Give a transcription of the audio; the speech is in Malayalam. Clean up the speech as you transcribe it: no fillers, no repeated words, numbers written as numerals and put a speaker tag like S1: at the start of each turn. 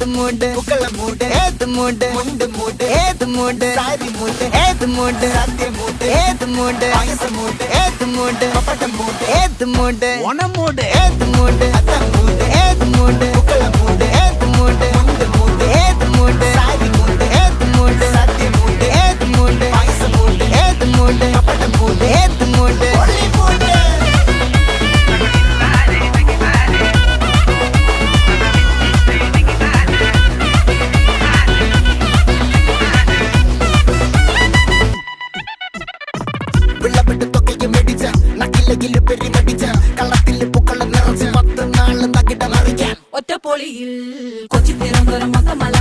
S1: ഏത് മൂട് പുക്കള മൂട് ഏത് മൂട് മുണ്ട് മൂട് ഏത് മൂട് സാരി മൂട് ഏത് മൂട് സദ്യ മൂട് ഏത് മൂട് പായസ മൂട് ഏത് മൂട് പപ്പടം മൂട് ഏത് മൂട് ഓണം മൂട് ഏത് മൂട് അത്തം മൂട് ഏത് മൂട് പുക്കള മൂട് ഏത് മൂട് മുണ്ട് മൂട് ഏത് മൂട് സാരി മൂട് ഏത് മൂട് സദ്യ മൂട് ഏത് മൂട് പായസ മൂട് ഏത് മൂട് പപ്പടം മൂട് ഏത് മൂട് ഒളി മൂട്
S2: ഒറ്റപ്പൊളിയിൽ കൊച്ചി തിരുവനന്തപുരം മൊത്തമല